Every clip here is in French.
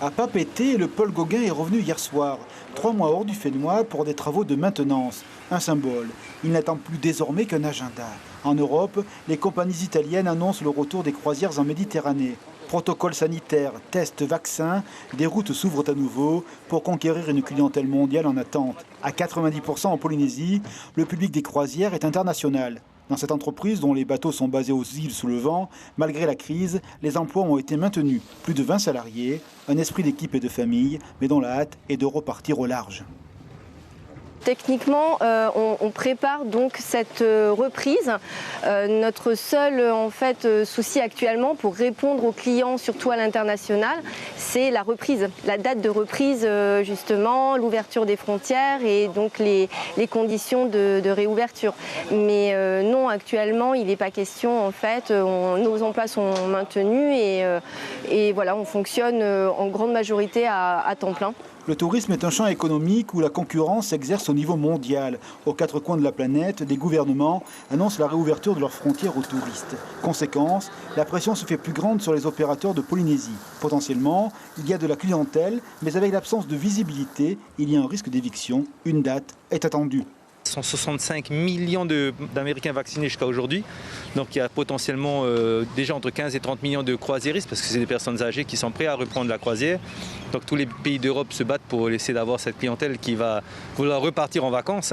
À Papeete, le Paul Gauguin est revenu hier soir, 3 mois hors du Fénois pour des travaux de maintenance. Un symbole. Il n'attend plus désormais qu'un agenda. En Europe, les compagnies italiennes annoncent le retour des croisières en Méditerranée. Protocole sanitaire, tests, vaccins, des routes s'ouvrent à nouveau pour conquérir une clientèle mondiale en attente. À 90% en Polynésie, le public des croisières est international. Dans cette entreprise, dont les bateaux sont basés aux îles sous le vent, malgré la crise, les emplois ont été maintenus. Plus de 20 salariés, un esprit d'équipe et de famille, mais dont la hâte est de repartir au large. Techniquement, on prépare donc cette reprise. Notre seul souci actuellement pour répondre aux clients, surtout à l'international, c'est la reprise, la date de reprise justement, l'ouverture des frontières et donc les conditions de réouverture. Mais non, actuellement, il n'est pas question en fait. Nos emplois sont maintenus et voilà, on fonctionne en grande majorité à temps plein. Le tourisme est un champ économique où la concurrence s'exerce au niveau mondial. Aux 4 coins de la planète, des gouvernements annoncent la réouverture de leurs frontières aux touristes. Conséquence, la pression se fait plus grande sur les opérateurs de Polynésie. Potentiellement, il y a de la clientèle, mais avec l'absence de visibilité, il y a un risque d'éviction. Une date est attendue. 165 millions d'Américains vaccinés jusqu'à aujourd'hui. Donc il y a potentiellement déjà entre 15 et 30 millions de croisiéristes parce que c'est des personnes âgées qui sont prêtes à reprendre la croisière. Donc tous les pays d'Europe se battent pour essayer d'avoir cette clientèle qui va vouloir repartir en vacances.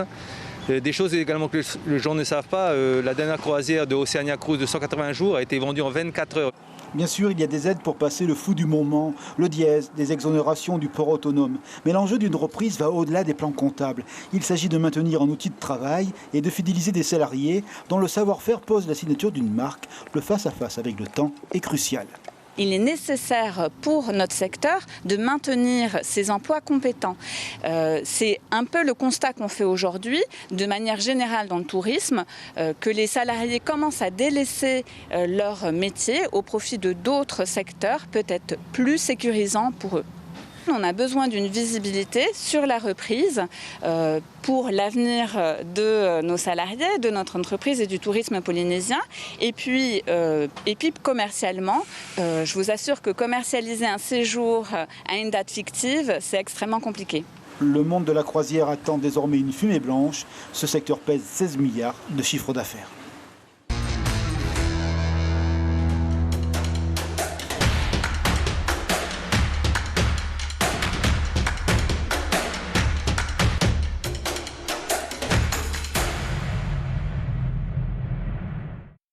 Des choses également que les gens ne savent pas, la dernière croisière de Oceania Cruise de 180 jours a été vendue en 24 heures. Bien sûr, il y a des aides pour passer le flou du moment, le dièse, des exonérations du port autonome. Mais l'enjeu d'une reprise va au-delà des plans comptables. Il s'agit de maintenir un outil de travail et de fidéliser des salariés dont le savoir-faire pose la signature d'une marque. Le face-à-face avec le temps est crucial. Il est nécessaire pour notre secteur de maintenir ces emplois compétents. C'est un peu le constat qu'on fait aujourd'hui, de manière générale dans le tourisme, que les salariés commencent à délaisser leur métier au profit de d'autres secteurs, peut-être plus sécurisants pour eux. On a besoin d'une visibilité sur la reprise pour l'avenir de nos salariés, de notre entreprise et du tourisme polynésien. Et puis commercialement, je vous assure que commercialiser un séjour à une date fictive, c'est extrêmement compliqué. Le monde de la croisière attend désormais une fumée blanche. Ce secteur pèse 16 milliards de chiffre d'affaires.